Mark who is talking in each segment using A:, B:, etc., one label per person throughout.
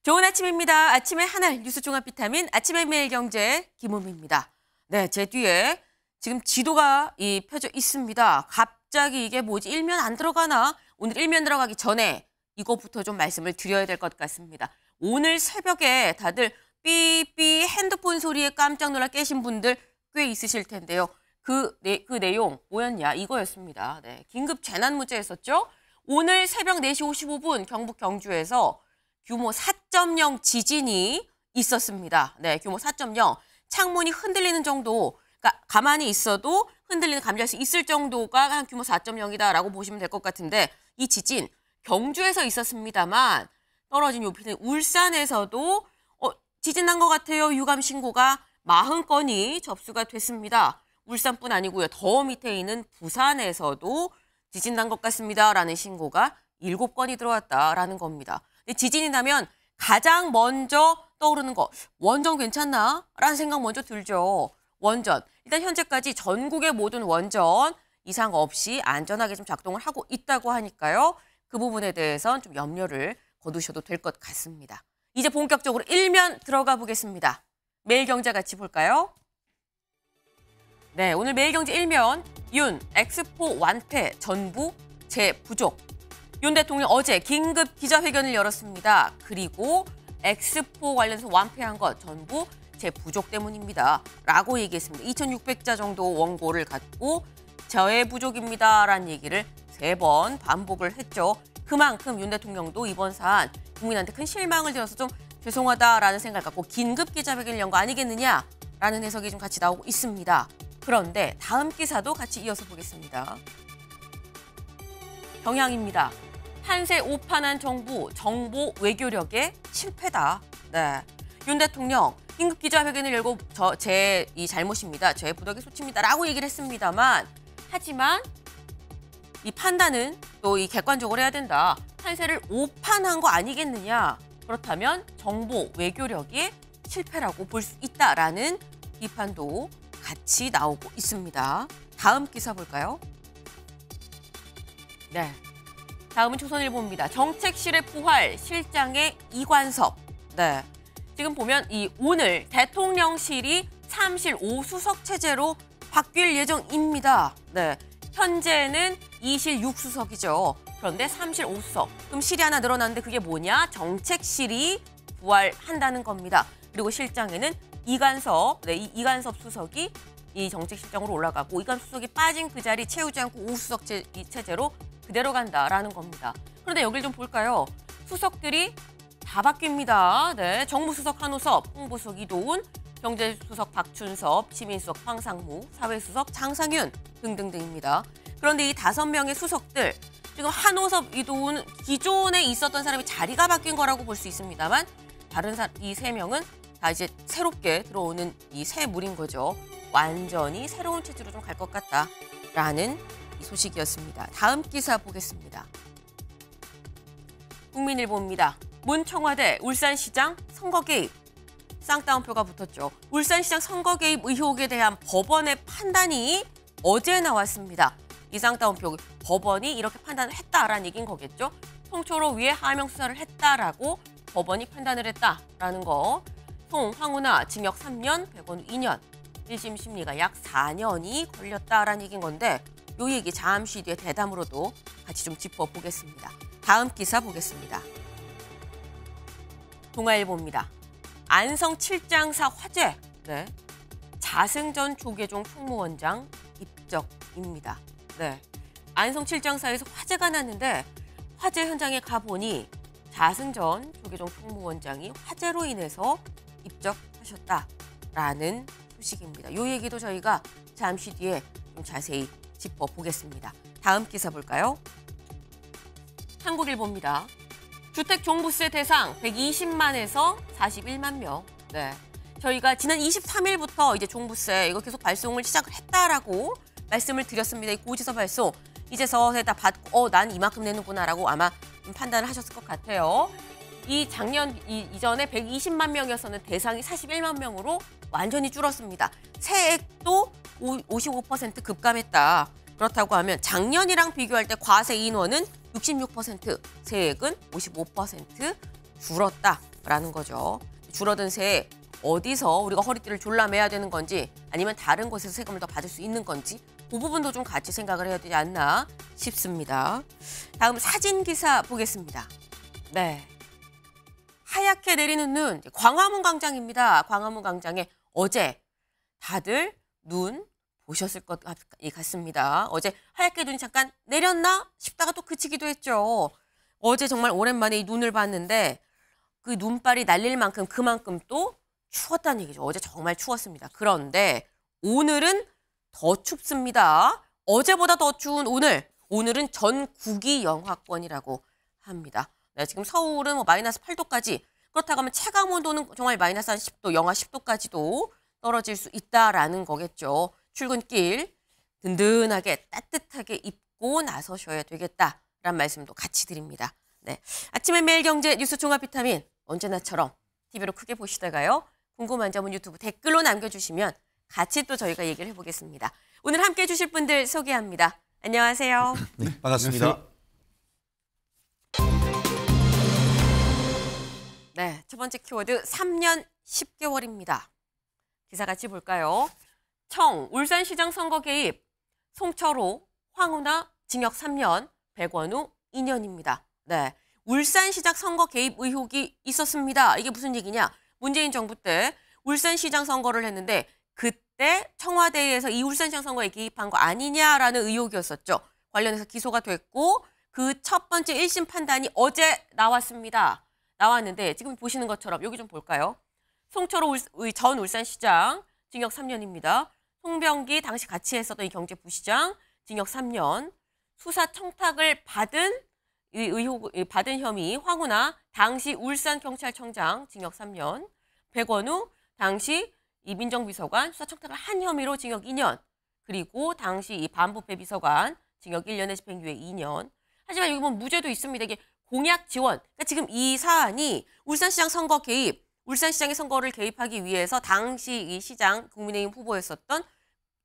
A: 좋은 아침입니다. 아침의 하늘 뉴스 종합 비타민 아침의 매일경제 김우미입니다. 네, 제 뒤에 지금 지도가 펴져 있습니다. 갑자기 이게 뭐지? 일면 안 들어가나? 오늘 일면 들어가기 전에 이것부터 좀 말씀을 드려야 될 것 같습니다. 오늘 새벽에 다들 삐삐 핸드폰 소리에 깜짝 놀라 깨신 분들 꽤 있으실 텐데요. 그 내용 뭐였냐? 이거였습니다. 네, 긴급 재난 문자였었죠? 오늘 새벽 4시 55분 경북 경주에서 규모 4.0 지진이 있었습니다. 네, 규모 4.0. 창문이 흔들리는 정도, 그러니까 가만히 있어도 흔들리는 감지할 수 있을 정도가 한 규모 4.0이다라고 보시면 될 것 같은데 이 지진 경주에서 있었습니다만 떨어진 높이는 울산에서도 지진 난 것 같아요. 유감 신고가 40건이 접수가 됐습니다. 울산뿐 아니고요. 더 밑에 있는 부산에서도 지진 난 것 같습니다라는 신고가 7건이 들어왔다라는 겁니다. 근데 지진이 나면 가장 먼저 떠오르는 거 원전 괜찮나? 라는 생각 먼저 들죠. 원전. 일단 현재까지 전국의 모든 원전 이상 없이 안전하게 좀 작동을 하고 있다고 하니까요. 그 부분에 대해서는 좀 염려를 거두셔도 될 것 같습니다. 이제 본격적으로 일면 들어가 보겠습니다. 매일경제 같이 볼까요? 네, 오늘 매일경제 일면 윤 엑스포 완패 전부 재부족. 윤 대통령 어제 긴급 기자회견을 열었습니다. 그리고 엑스포 관련해서 완패한 것 전부 재부족 때문입니다. 라고 얘기했습니다. 2,600자 정도 원고를 갖고 재부족입니다. 라는 얘기를 3번 반복을 했죠. 그만큼 윤 대통령도 이번 사안 국민한테 큰 실망을 드려서 좀 죄송하다라는 생각을 갖고 긴급 기자회견을 연 거 아니겠느냐라는 해석이 좀 같이 나오고 있습니다. 그런데 다음 기사도 같이 이어서 보겠습니다. 경향입니다. 판세 오판한 정부, 정보 외교력의 실패다. 네, 윤 대통령 긴급 기자회견을 열고 제 잘못입니다. 제 부덕의 소치입니다라고 얘기를 했습니다만 하지만 이 판단은 또 이 객관적으로 해야 된다. 판세를 오판한 거 아니겠느냐. 그렇다면 정보 외교력이 실패라고 볼 수 있다라는 비판도 같이 나오고 있습니다. 다음 기사 볼까요? 네. 다음은 조선일보입니다. 정책실의 부활, 실장의 이관섭. 네. 지금 보면 오늘 대통령실이 3실 5수석 체제로 바뀔 예정입니다. 네. 현재는 2실 6수석이죠. 그런데 3실 5수석. 그럼 실이 하나 늘어났는데 그게 뭐냐? 정책실이 부활한다는 겁니다. 그리고 실장에는 이관섭, 네, 이 이관섭 수석이 이 정책실장으로 올라가고 이관섭 수석이 빠진 그 자리 채우지 않고 5수석 체제로 그대로 간다라는 겁니다. 그런데 여길 좀 볼까요? 수석들이 다 바뀝니다. 네, 정무수석 한호섭, 홍보수석 이도훈, 경제수석 박춘섭, 시민수석 황상무, 사회수석 장상윤 등등등입니다. 그런데 이 5명의 수석들, 지금 한호섭, 이도훈 기존에 있었던 사람이 자리가 바뀐 거라고 볼 수 있습니다만 다른 이 3명은 다 이제 새롭게 들어오는 이 새 물인 거죠. 완전히 새로운 체제로 좀 갈 것 같다라는 이 소식이었습니다. 다음 기사 보겠습니다. 국민일보입니다. 문 청와대 울산시장 선거 개입. 쌍따옴표가 붙었죠. 울산시장 선거 개입 의혹에 대한 법원의 판단이 어제 나왔습니다. 이 쌍따옴표 법원이 이렇게 판단을 했다라는 얘기인 거겠죠. 송초로 위에 하명 수사를 했다라고 법원이 판단을 했다라는 거. 송, 황운하 징역 3년, 백원우 2년. 1심 심리가 약 4년이 걸렸다라는 얘기인 건데 요 얘기 잠시 뒤에 대담으로도 같이 좀 짚어보겠습니다. 다음 기사 보겠습니다. 동아일보입니다. 안성 7장사 화재. 네. 자승전 조계종 총무원장 입적입니다. 네. 안성 7장사에서 화재가 났는데 화재 현장에 가보니 자승전 조계종 총무원장이 화재로 인해서 입적하셨다라는 소식입니다. 이 얘기도 저희가 잠시 뒤에 좀 자세히 짚어보겠습니다. 다음 기사 볼까요? 한국일보입니다. 주택 종부세 대상 120만에서 41만 명. 네. 저희가 지난 23일부터 이제 종부세 이거 계속 발송을 시작을 했다라고 말씀을 드렸습니다. 이 고지서 발송. 이제서 다 받고 난 이만큼 내는구나라고 아마 판단을 하셨을 것 같아요. 이 작년 이전에 120만 명이었었는 대상이 41만 명으로 완전히 줄었습니다. 세액도 55% 급감했다. 그렇다고 하면 작년이랑 비교할 때 과세 인원은 66%, 세액은 55% 줄었다. 있다라는 거죠. 줄어든 세 어디서 우리가 허리띠를 졸라매야 되는 건지 아니면 다른 곳에서 세금을 더 받을 수 있는 건지 그 부분도 좀 같이 생각을 해야 되지 않나 싶습니다. 다음 사진 기사 보겠습니다. 네, 하얗게 내리는 눈, 광화문 광장입니다. 광화문 광장에 어제 다들 눈 보셨을 것 같습니다. 어제 하얗게 눈이 잠깐 내렸나 싶다가 또 그치기도 했죠. 어제 정말 오랜만에 이 눈을 봤는데 그 눈발이 날릴 만큼 그만큼 또 추웠다는 얘기죠. 어제 정말 추웠습니다. 그런데 오늘은 더 춥습니다. 어제보다 더 추운 오늘은 전국이 영하권이라고 합니다. 네, 지금 서울은 뭐 마이너스 8도까지, 그렇다고 하면 체감 온도는 정말 마이너스 한 10도, 영하 10도까지도 떨어질 수 있다라는 거겠죠. 출근길 든든하게 따뜻하게 입고 나서셔야 되겠다라는 말씀도 같이 드립니다. 네, 아침의 매일경제 뉴스 종합 비타민 언제나처럼 TV로 크게 보시다가요. 궁금한 점은 유튜브 댓글로 남겨주시면 같이 또 저희가 얘기를 해보겠습니다. 오늘 함께해 주실 분들 소개합니다. 안녕하세요.
B: 네, 반갑습니다.
A: 네, 첫 번째 키워드 3년 10개월입니다. 기사 같이 볼까요? 울산시장 선거 개입, 송철호, 황운하 징역 3년, 백원우 2년입니다. 네, 울산시장 선거 개입 의혹이 있었습니다. 이게 무슨 얘기냐? 문재인 정부 때 울산시장 선거를 했는데 그때 청와대에서 이 울산시장 선거에 개입한 거 아니냐라는 의혹이었었죠. 관련해서 기소가 됐고 그 첫 번째 1심 판단이 어제 나왔습니다. 나왔는데 지금 보시는 것처럼 여기 좀 볼까요? 송철호 전 울산시장 징역 3년입니다. 송병기 당시 같이 했었던 이 경제부시장 징역 3년. 수사 청탁을 받은 받은 혐의 황운하 당시 울산경찰청장 징역 3년. 백원우 당시 이 민정비서관 수사 청탁을 한 혐의로 징역 2년. 그리고 당시 이 반부패 비서관 징역 1년의 집행유예 2년. 하지만 여기 보면 무죄도 있습니다. 이게 공약 지원. 그러니까 지금 이 사안이 울산시장 선거 개입, 울산시장의 선거를 개입하기 위해서 당시 이 시장 국민의힘 후보였었던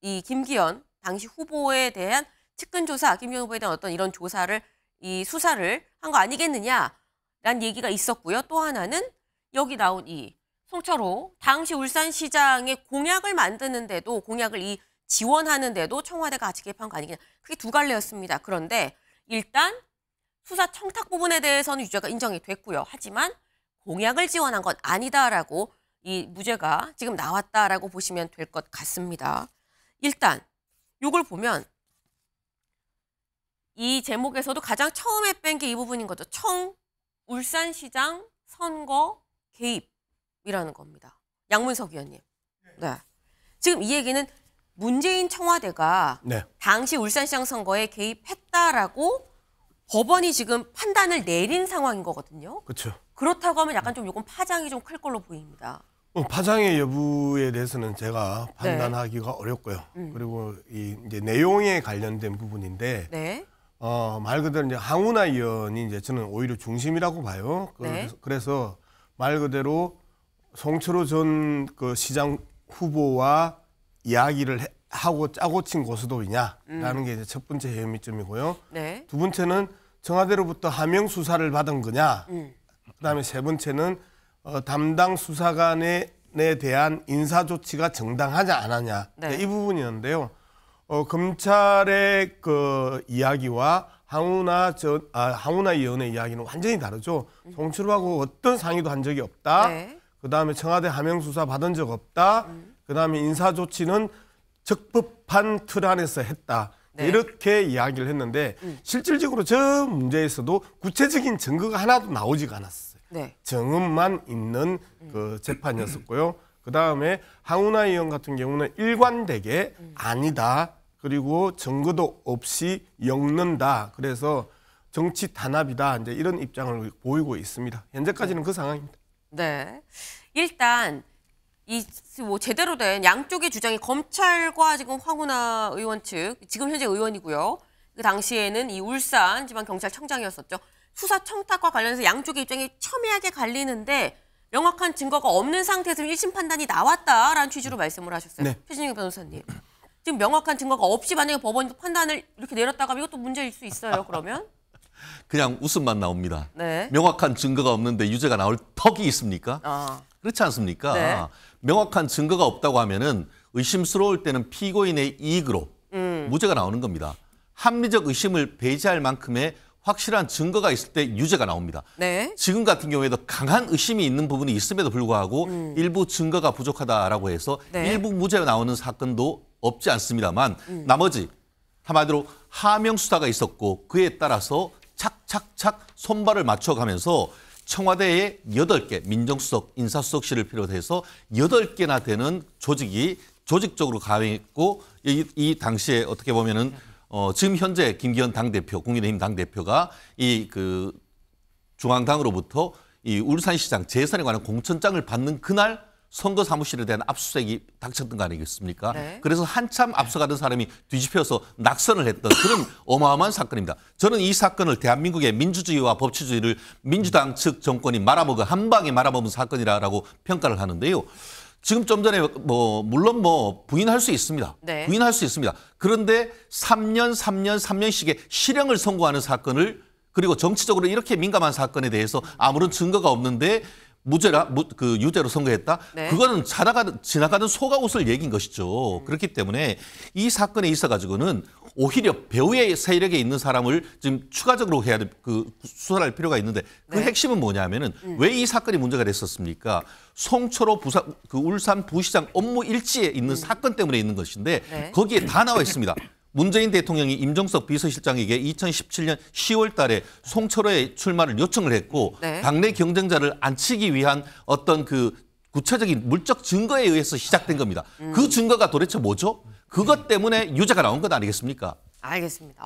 A: 이 김기현 당시 후보에 대한 측근조사, 김기현 후보에 대한 어떤 이런 조사를 이 수사를 한 거 아니겠느냐라는 얘기가 있었고요. 또 하나는 여기 나온 이 송철호 당시 울산시장의 공약을 만드는데도 공약을 이 지원하는데도 청와대가 같이 개입한 거 아니겠냐. 그게 두 갈래였습니다. 그런데 일단 수사 청탁 부분에 대해서는 유죄가 인정이 됐고요. 하지만 공약을 지원한 건 아니다라고 이 무죄가 지금 나왔다라고 보시면 될 것 같습니다. 일단 이걸 보면 이 제목에서도 가장 처음에 뺀 게 이 부분인 거죠. 울산시장 선거 개입이라는 겁니다. 양문석 의원님. 네. 지금 이 얘기는 문재인 청와대가
B: 네.
A: 당시 울산시장 선거에 개입했다라고 법원이 지금 판단을 내린 상황인 거거든요.
B: 그렇죠.
A: 그렇다고 하면 약간 좀 이건 파장이 좀 클 걸로 보입니다.
B: 파장의 여부에 대해서는 제가 판단하기가 어렵고요. 그리고 이제 내용에 관련된 부분인데
A: 네.
B: 말 그대로 이제 황운하 의원이 이제 저는 오히려 중심이라고 봐요.
A: 네.
B: 그래서 말 그대로 송철호 전 그 시장 후보와 이야기를 하고 짜고 친 고스톱이냐라는 게 이제 첫 번째 혐의점이고요.
A: 네.
B: 두 번째는 청와대로부터 하명 수사를 받은 거냐. 그다음에 세 번째는 담당 수사관에 대한 인사 조치가 정당하지 않았냐.
A: 네.
B: 이 부분이었는데요. 검찰의 그 이야기와 황운하 의원의 이야기는 완전히 다르죠. 송철호하고 어떤 상의도 한 적이 없다.
A: 네.
B: 그다음에 청와대 하명 수사 받은 적 없다. 그다음에 인사 조치는 적법한 틀 안에서 했다.
A: 네.
B: 이렇게 이야기를 했는데 실질적으로 저 문제에서도 구체적인 증거가 하나도 나오지가 않았어요.
A: 네.
B: 정음만 있는 그 재판이었었고요. 그다음에 황운하 의원 같은 경우는 일관되게 아니다. 그리고 증거도 없이 엮는다. 그래서 정치 탄압이다. 이제 이런 입장을 보이고 있습니다. 현재까지는 그 상황입니다.
A: 네. 일단 이 뭐 제대로 된 양쪽의 주장이 검찰과 지금 황운하 의원 측, 지금 현재 의원이고요. 그 당시에는 이 울산 지방경찰청장이었었죠. 수사 청탁과 관련해서 양쪽의 입장이 첨예하게 갈리는데 명확한 증거가 없는 상태에서 1심 판단이 나왔다라는 취지로 말씀을 하셨어요.
B: 네.
A: 최진영 변호사님. 지금 명확한 증거가 없이 만약에 법원이 판단을 이렇게 내렸다가 하면 이것도 문제일 수 있어요, 그러면?
C: 그냥 웃음만 나옵니다.
A: 네.
C: 명확한 증거가 없는데 유죄가 나올 턱이 있습니까? 그렇지 않습니까?
A: 네.
C: 명확한 증거가 없다고 하면은 의심스러울 때는 피고인의 이익으로 무죄가 나오는 겁니다. 합리적 의심을 배제할 만큼의 확실한 증거가 있을 때 유죄가 나옵니다.
A: 네.
C: 지금 같은 경우에도 강한 의심이 있는 부분이 있음에도 불구하고 일부 증거가 부족하다라고 해서
A: 네.
C: 일부 무죄가 나오는 사건도 없지 않습니다만 나머지 한마디로 하명 수사가 있었고 그에 따라서 착착착 손발을 맞춰가면서 청와대에 8개 민정수석, 인사수석실을 비롯해서 8개나 되는 조직이 조직적으로 가행했고 이 당시에 어떻게 보면은 지금 현재 김기현 당대표, 국민의힘 당대표가 이 그 중앙당으로부터 이 울산시장 재선에 관한 공천장을 받는 그날 선거 사무실에 대한 압수수색이 닥쳤던 거 아니겠습니까?
A: 네.
C: 그래서 한참 앞서가던 사람이 뒤집혀서 낙선을 했던 그런 어마어마한 사건입니다. 저는 이 사건을 대한민국의 민주주의와 법치주의를 민주당 측 정권이 말아먹은 한 방에 말아먹은 사건이라고 평가를 하는데요. 지금 좀 전에 물론 부인할 수 있습니다.
A: 네.
C: 부인할 수 있습니다. 그런데 3년씩의 실형을 선고하는 사건을 그리고 정치적으로 이렇게 민감한 사건에 대해서 아무런 증거가 없는데 유죄로 선고했다?
A: 네.
C: 그거는 지나가는 소가 웃을 얘기인 것이죠. 그렇기 때문에 이 사건에 있어가지고는 오히려 배후의 세력에 있는 사람을 지금 추가적으로 해야 수사를 할 필요가 있는데 그
A: 네.
C: 핵심은 뭐냐면은 왜 이 사건이 문제가 됐었습니까? 송철호 울산 부시장 업무 일지에 있는 사건 때문에 있는 것인데
A: 네.
C: 거기에 다 나와 있습니다. 문재인 대통령이 임종석 비서실장에게 2017년 10월 달에 송철호의 출마를 요청을 했고
A: 네.
C: 당내 경쟁자를 안치기 위한 어떤 그 구체적인 물적 증거에 의해서 시작된 겁니다. 그 증거가 도대체 뭐죠? 그것 때문에 유죄가 나온 것 아니겠습니까?
A: 알겠습니다.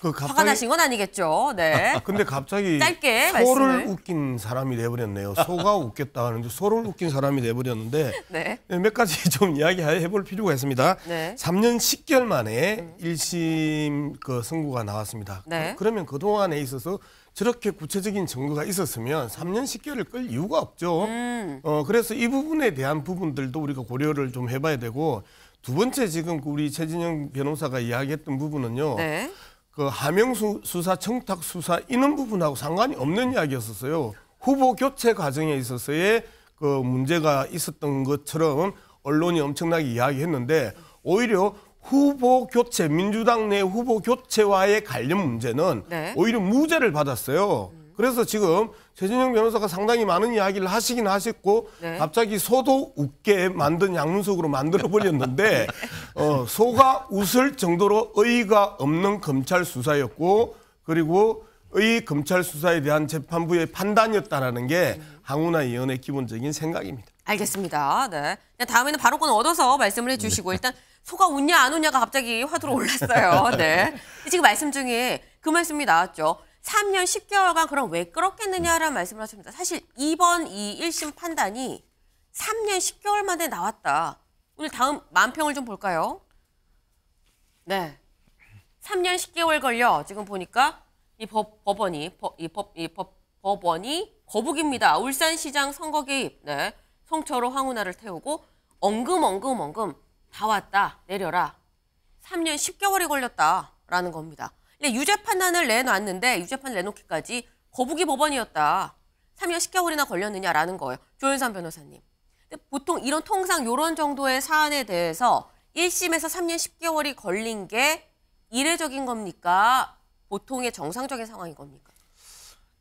B: 그
A: 화가 나신 건 아니겠죠. 네.
B: 근데 갑자기
A: 짧게
B: 소를
A: 말씀을.
B: 웃긴 사람이 돼버렸네요. 소가 웃겠다 하는데 소를 웃긴 사람이 돼버렸는데
A: 네.
B: 몇 가지 좀 이야기해볼 필요가 있습니다.
A: 네.
B: 3년 10개월 만에 1심 그 선고가 나왔습니다.
A: 네.
B: 그러면 그동안에 있어서 저렇게 구체적인 증거가 있었으면 3년 10개월을 끌 이유가 없죠. 그래서 이 부분에 대한 부분들도 우리가 고려를 좀 해봐야 되고 두 번째 지금 우리 최진영 변호사가 이야기했던 부분은요.
A: 네.
B: 그 하명 수사, 청탁 수사 이런 부분하고 상관이 없는 이야기였었어요. 후보 교체 과정에 있어서의 그 문제가 있었던 것처럼 언론이 엄청나게 이야기했는데 오히려 후보 교체, 민주당 내 후보 교체와의 관련 문제는
A: 네.
B: 오히려 무죄를 받았어요. 그래서 지금 최진영 변호사가 상당히 많은 이야기를 하시긴 하셨고
A: 네.
B: 갑자기 소도 웃게 만든 양문석으로 만들어버렸는데 소가 웃을 정도로 의의가 없는 검찰 수사였고 그리고 의 검찰 수사에 대한 재판부의 판단이었다라는 게 항우나 의원의 기본적인 생각입니다.
A: 알겠습니다. 네. 그냥 다음에는 바로건 얻어서 말씀을 해주시고 일단 소가 웃냐 안 웃냐가 갑자기 화두로 올랐어요. 네. 지금 말씀 중에 그 말씀이 나왔죠. 3년 10개월간 그럼 왜 끌었겠느냐라는 말씀을 하셨습니다. 사실 이번 이 1심 판단이 3년 10개월 만에 나왔다. 오늘 다음 만평을 좀 볼까요? 네. 3년 10개월 걸려 지금 보니까 이 법원이 거북입니다. 울산시장 선거 개입. 네. 송철호 황운하를 태우고 엉금 다 왔다. 내려라. 3년 10개월이 걸렸다라는 겁니다. 유죄 판단을 내놨는데 유죄 판단 내놓기까지 거북이 법원이었다. 3년 10개월이나 걸렸느냐라는 거예요. 조현삼 변호사님. 근데 보통 통상 이런 정도의 사안에 대해서 1심에서 3년 10개월이 걸린 게 이례적인 겁니까? 보통의 정상적인 상황인 겁니까?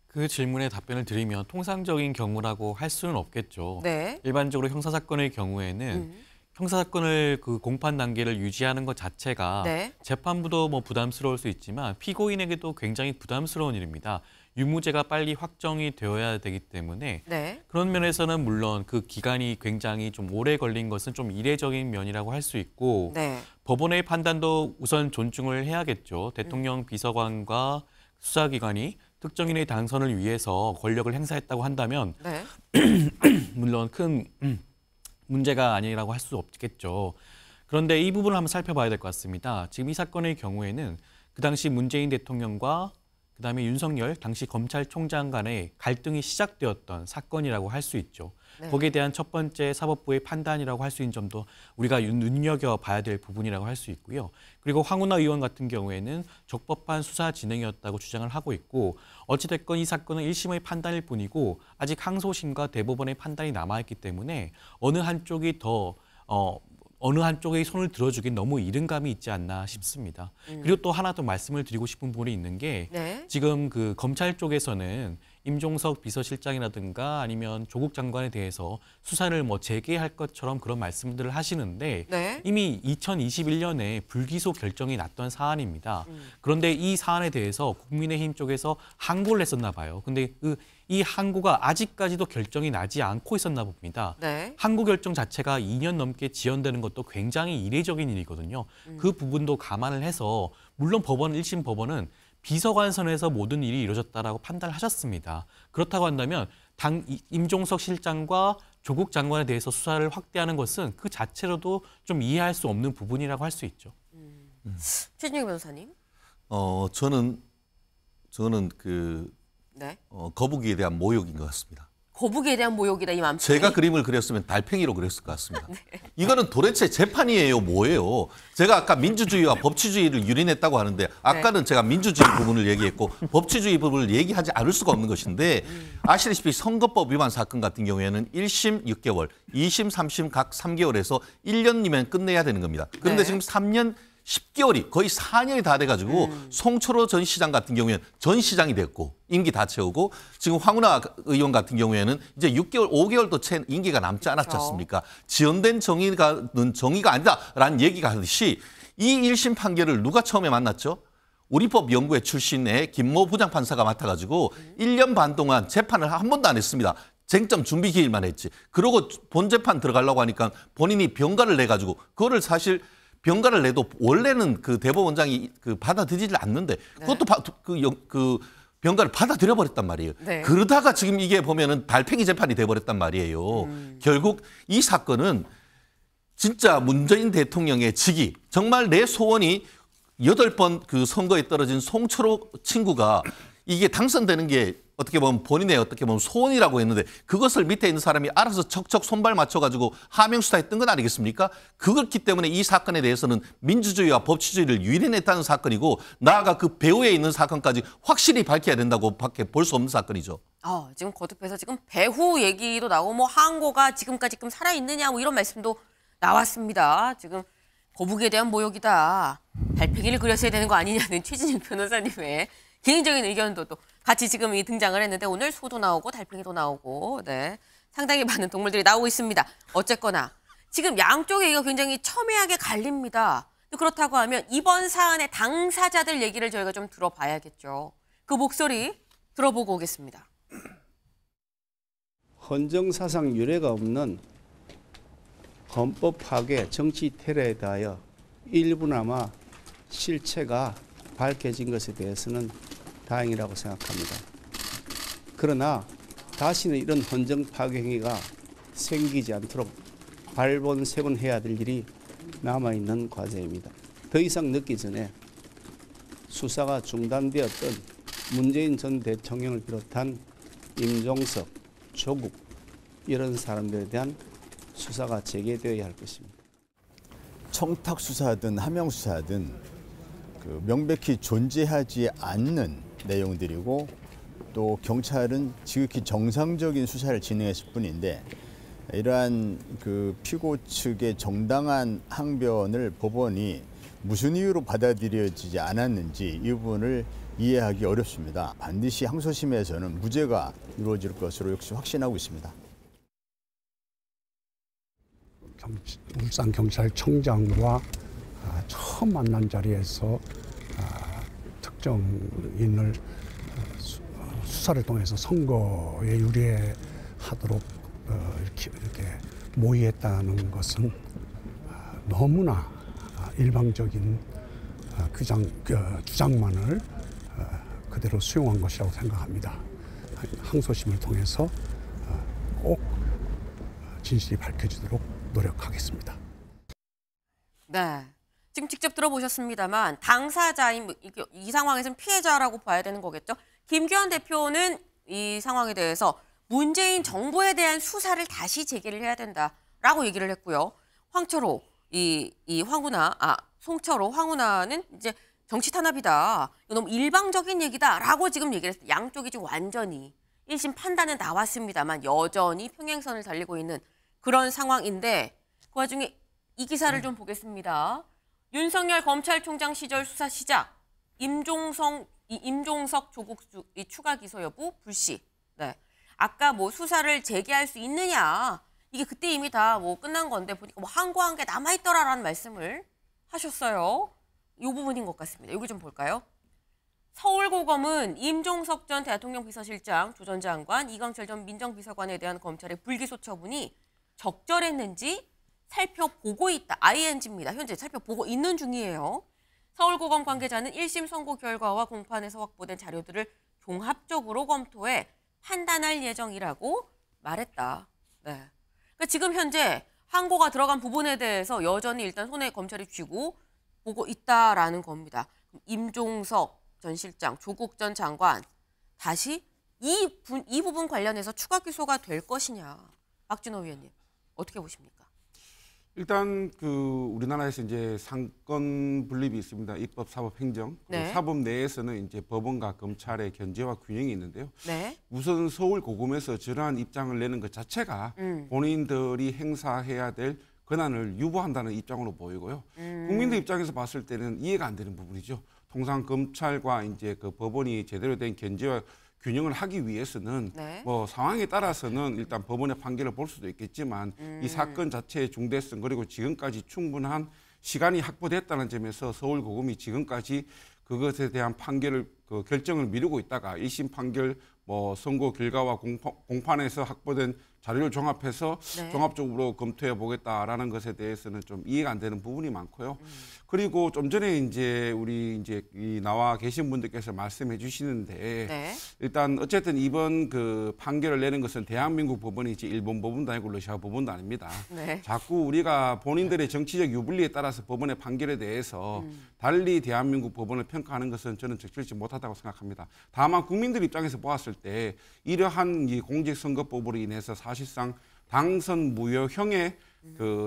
D: 그 질문에 답변을 드리면 통상적인 경우라고 할 수는 없겠죠.
A: 네.
D: 일반적으로 형사사건의 경우에는 형사사건을 그 공판 단계를 유지하는 것 자체가
A: 네.
D: 재판부도 부담스러울 수 있지만 피고인에게도 굉장히 부담스러운 일입니다. 유무죄가 빨리 확정이 되어야 되기 때문에
A: 네.
D: 그런 면에서는 물론 그 기간이 굉장히 좀 오래 걸린 것은 좀 이례적인 면이라고 할 수 있고
A: 네.
D: 법원의 판단도 우선 존중을 해야겠죠. 대통령 비서관과 수사기관이 특정인의 당선을 위해서 권력을 행사했다고 한다면
A: 네.
D: 물론 큰 문제가 아니라고 할 수 없겠죠. 그런데 이 부분을 한번 살펴봐야 될 것 같습니다. 지금 이 사건의 경우에는 그 당시 문재인 대통령과 그다음에 윤석열 당시 검찰총장 간의 갈등이 시작되었던 사건이라고 할 수 있죠.
A: 네.
D: 거기에 대한 첫 번째 사법부의 판단이라고 할 수 있는 점도 우리가 눈여겨봐야 될 부분이라고 할 수 있고요. 그리고 황운하 의원 같은 경우에는 적법한 수사 진행이었다고 주장을 하고 있고 어찌됐건 이 사건은 1심의 판단일 뿐이고 아직 항소심과 대법원의 판단이 남아있기 때문에 어느 한쪽이 어느 한쪽의 손을 들어주긴 너무 이른 감이 있지 않나 싶습니다. 그리고 또 하나 더 말씀을 드리고 싶은 부분이 있는 게
A: 네.
D: 지금 그 검찰 쪽에서는 임종석 비서실장이라든가 아니면 조국 장관에 대해서 수사를 뭐 재개할 것처럼 그런 말씀들을 하시는데
A: 네.
D: 이미 2021년에 불기소 결정이 났던 사안입니다. 그런데 이 사안에 대해서 국민의힘 쪽에서 항고를 했었나 봐요. 근데 이 항고가 아직까지도 결정이 나지 않고 있었나 봅니다.
A: 네.
D: 항고 결정 자체가 2년 넘게 지연되는 것도 굉장히 이례적인 일이거든요. 그 부분도 감안을 해서 물론 1심 법원은 비서관 선에서 모든 일이 이루어졌다라고 판단을 하셨습니다. 그렇다고 한다면 임종석 실장과 조국 장관에 대해서 수사를 확대하는 것은 그 자체로도 좀 이해할 수 없는 부분이라고 할 수 있죠.
A: 최진영 변호사님.
C: 저는 그
A: 네.
C: 거북이에 대한 모욕인 것 같습니다.
A: 거북이에 대한 모욕이다 이 맘.
C: 제가 그림을 그렸으면 달팽이로 그렸을 것 같습니다. 이거는 도대체 재판이에요, 뭐예요? 제가 아까 민주주의와 법치주의를 유린했다고 하는데 아까는 제가 민주주의 부분을 얘기했고 법치주의 부분을 얘기하지 않을 수가 없는 것인데 아시다시피 선거법 위반 사건 같은 경우에는 1심 6개월, 2심, 3심 각 3개월에서 1년이면 끝내야 되는 겁니다. 그런데
A: 네.
C: 지금 3년 10개월이 거의 4년이 다 돼가지고 송철호 전 시장 같은 경우에는 전 시장이 됐고 임기 다 채우고 지금 황운하 의원 같은 경우에는 이제 6개월, 5개월도 채 임기가 남지 않았지 않습니까? 지연된 정의가 아니다라는 얘기가 하듯이 이 1심 판결을 누가 처음에 만났죠? 우리법연구회 출신의 김모 부장판사가 맡아가지고 1년 반 동안 재판을 한 번도 안 했습니다. 쟁점 준비 기일만 했지. 그러고 본 재판 들어가려고 하니까 본인이 병가를 내가지고 그거를 사실 병가를 내도 원래는 그 대법원장이 받아들이질 않는데 그것도 그 병가를 받아들여 버렸단 말이에요.
A: 네.
C: 그러다가 지금 이게 보면은 달팽이 재판이 돼 버렸단 말이에요. 결국 이 사건은 진짜 문재인 대통령의 직위, 정말 내 소원이 8번 그 선거에 떨어진 송철호 친구가 이게 당선되는 게 어떻게 보면 본인의 소원이라고 했는데 그것을 밑에 있는 사람이 알아서 척척 손발 맞춰가지고 하명 수사했던 건 아니겠습니까? 그렇기 때문에 이 사건에 대해서는 민주주의와 법치주의를 유린했다는 사건이고 나아가 그 배후에 있는 사건까지 확실히 밝혀야 된다고밖에 볼 수 없는 사건이죠.
A: 지금 거듭해서 지금 배후 얘기도 나오고 뭐 항고가 지금까지 살아 있느냐 뭐 이런 말씀도 나왔습니다. 지금 거북이에 대한 모욕이다. 달팽이를 그렸어야 되는 거 아니냐는 최진영 변호사님의 개인적인 의견도 또 같이 지금 등장을 했는데 오늘 소도 나오고 달팽이도 나오고 네 상당히 많은 동물들이 나오고 있습니다. 어쨌거나 지금 양쪽의 얘기가 굉장히 첨예하게 갈립니다. 그렇다고 하면 이번 사안의 당사자들 얘기를 저희가 좀 들어봐야겠죠. 그 목소리 들어보고 오겠습니다.
E: 헌정사상 유례가 없는 헌법 파괴, 정치 테러에 대하여 일부나마 실체가 밝혀진 것에 대해서는 다행이라고 생각합니다. 그러나 다시는 이런 헌정 파괴 행위가 생기지 않도록 발본색원해야 될 일이 남아있는 과제입니다. 더 이상 늦기 전에 수사가 중단되었던 문재인 전 대통령을 비롯한 임종석, 조국 이런 사람들에 대한 수사가 재개되어야 할 것입니다.
F: 청탁 수사든 하명 수사든 명백히 존재하지 않는 내용들이고 또 경찰은 지극히 정상적인 수사를 진행했을 뿐인데 이러한 피고 측의 정당한 항변을 법원이 무슨 이유로 받아들여지지 않았는지 이 부분을 이해하기 어렵습니다. 반드시 항소심에서는 무죄가 이루어질 것으로 역시 확신하고 있습니다.
G: 울산경찰청장과 처음 만난 자리에서 특정인을 수사를 통해서 선거에 유리하도록 이렇게 모의했다는 것은 너무나 일방적인 주장만을 그대로 수용한 것이라고 생각합니다. 항소심을 통해서 꼭 진실이 밝혀지도록 노력하겠습니다.
A: 네. 지금 직접 들어보셨습니다만 당사자인 이 상황에서는 피해자라고 봐야 되는 거겠죠. 김기현 대표는 이 상황에 대해서 문재인 정부에 대한 수사를 다시 재개를 해야 된다라고 얘기를 했고요. 황철호, 송철호, 황운하는 이제 정치 탄압이다. 이거 너무 일방적인 얘기다라고 지금 얘기를 했어요. 양쪽이 지금 완전히 1심 판단은 나왔습니다만 여전히 평행선을 달리고 있는 그런 상황인데 그 와중에 이 기사를 좀 보겠습니다. 윤석열 검찰총장 시절 수사 시작. 임종석 조국 추가 기소 여부 불씨. 네. 아까 뭐 수사를 재개할 수 있느냐. 이게 그때 이미 다 뭐 끝난 건데 보니까 뭐 항고한 게 남아있더라라는 말씀을 하셨어요. 이 부분인 것 같습니다. 여기 좀 볼까요? 서울고검은 임종석 전 대통령 비서실장, 조 전 장관, 이광철 전 민정비서관에 대한 검찰의 불기소 처분이 적절했는지 살펴보고 있다. ING입니다. 현재 살펴보고 있는 중이에요. 서울고검 관계자는 1심 선고 결과와 공판에서 확보된 자료들을 종합적으로 검토해 판단할 예정이라고 말했다. 네. 그러니까 지금 현재 항고가 들어간 부분에 대해서 여전히 일단 손에 검찰이 쥐고 보고 있다라는 겁니다. 임종석 전 실장, 조국 전 장관 다시 이 부분 관련해서 추가 기소가 될 것이냐. 박진호 위원님 어떻게 보십니까?
H: 일단 우리나라에서 이제 상권 분립이 있습니다. 입법, 사법, 행정.
A: 네.
H: 사법 내에서는 이제 법원과 검찰의 견제와 균형이 있는데요.
A: 네.
H: 우선 서울고검에서 저러한 입장을 내는 것 자체가 본인들이 행사해야 될 권한을 유보한다는 입장으로 보이고요. 국민들 입장에서 봤을 때는 이해가 안 되는 부분이죠. 통상 검찰과 이제 그 법원이 제대로 된 견제와 균형을 하기 위해서는
A: 네.
H: 뭐 상황에 따라서는 일단 법원의 판결을 볼 수도 있겠지만 이 사건 자체의 중대성 그리고 지금까지 충분한 시간이 확보됐다는 점에서 서울고검이 지금까지 그것에 대한 판결을 결정을 미루고 있다가 1심 판결 뭐 선고 결과와 공판에서 확보된 자료를 종합해서
A: 네.
H: 종합적으로 검토해 보겠다라는 것에 대해서는 좀 이해가 안 되는 부분이 많고요. 그리고 좀 전에 이제 우리 이제 나와 계신 분들께서 말씀해 주시는데
A: 네.
H: 일단 어쨌든 이번 그 판결을 내는 것은 대한민국 법원이지 일본 법원도 아니고 러시아 법원도 아닙니다.
A: 네.
H: 자꾸 우리가 본인들의 정치적 유불리에 따라서 법원의 판결에 대해서 달리 대한민국 법원을 평가하는 것은 저는 적절치 못하다고 생각합니다. 다만 국민들 입장에서 보았을 때 이러한 이 공직선거법으로 인해서 사실상 당선 무효형에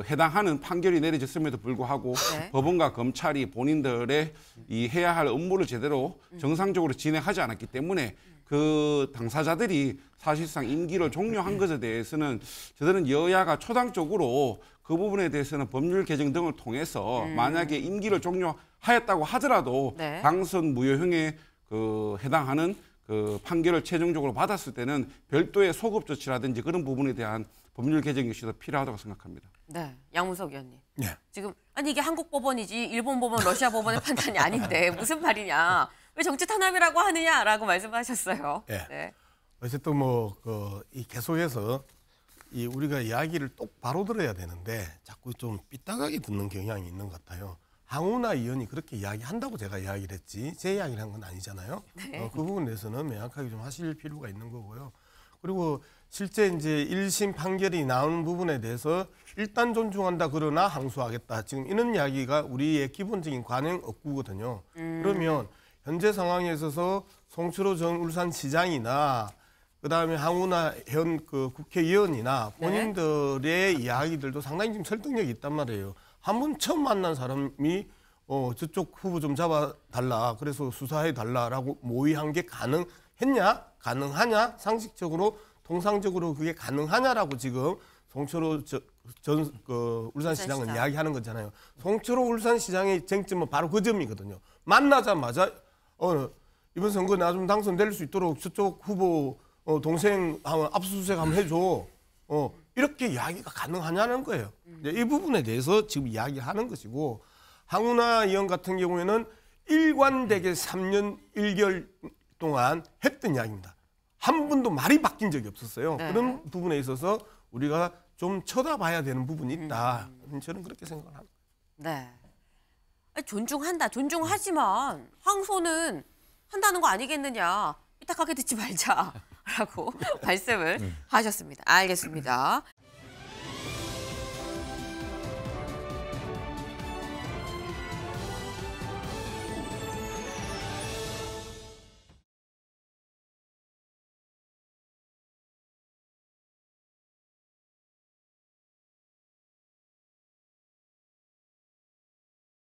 H: 해당하는 판결이 내려졌음에도 불구하고
A: 네.
H: 법원과 검찰이 본인들의 이 해야 할 업무를 제대로 정상적으로 진행하지 않았기 때문에 그 당사자들이 사실상 임기를 종료한 것에 대해서는 저들은 여야가 초당적으로 그 부분에 대해서는 법률 개정 등을 통해서 만약에 임기를 종료하였다고 하더라도
A: 네.
H: 당선 무효형에 해당하는 판결을 최종적으로 받았을 때는 별도의 소급 조치라든지 그런 부분에 대한 법률 개정이 있어서 필요하다고 생각합니다.
A: 네. 양문석 의원님.
B: 네.
A: 지금 아니 이게 한국 법원이지 일본 법원, 러시아 법원의 판단이 아닌데 무슨 말이냐. 왜 정치 탄압이라고 하느냐라고 말씀하셨어요.
B: 네.
A: 네.
B: 어쨌든 이 계속해서 우리가 이야기를 똑바로 들어야 되는데 자꾸 좀 삐딱하게 듣는 경향이 있는 것 같아요. 황운하 의원이 그렇게 이야기한다고 제가 이야기를 했지 제 이야기를 한 건 아니잖아요.
A: 네.
B: 그 부분에 대해서는 명확하게 좀 하실 필요가 있는 거고요. 그리고 실제 이제 1심 판결이 나온 부분에 대해서 일단 존중한다 그러나 항소하겠다. 지금 이런 이야기가 우리의 기본적인 관행 억구거든요. 그러면 현재 상황에 있어서 송철호 전 울산시장이나 그다음에 황운하 현 국회의원이나 본인들의 이야기들도 상당히 지금 설득력이 있단 말이에요. 한 번 처음 만난 사람이 저쪽 후보 좀 잡아달라. 그래서 수사해달라라고 모의한 게 가능했냐? 가능하냐? 상식적으로, 통상적으로 그게 가능하냐라고 지금 송철호 전 울산시장은 이야기하는 거잖아요. 송철호 울산시장의 쟁점은 바로 그 점이거든요. 만나자마자 이번 선거 나 좀 당선될 수 있도록 저쪽 후보 동생 압수수색 한번 해줘. 이렇게 이야기가 가능하냐는 거예요. 이 부분에 대해서 지금 이야기하는 것이고 황운하 의원 같은 경우에는 일관되게 3년 1개월 동안 했던 이야기입니다. 한 번도 말이 바뀐 적이 없었어요.
A: 네.
B: 그런 부분에 있어서 우리가 좀 쳐다봐야 되는 부분이 있다. 저는 그렇게 생각을 합니다.
A: 네. 아니, 존중하지만 항소는 한다는 거 아니겠느냐. 삐딱하게 듣지 말자라고 말씀을 하셨습니다. 알겠습니다.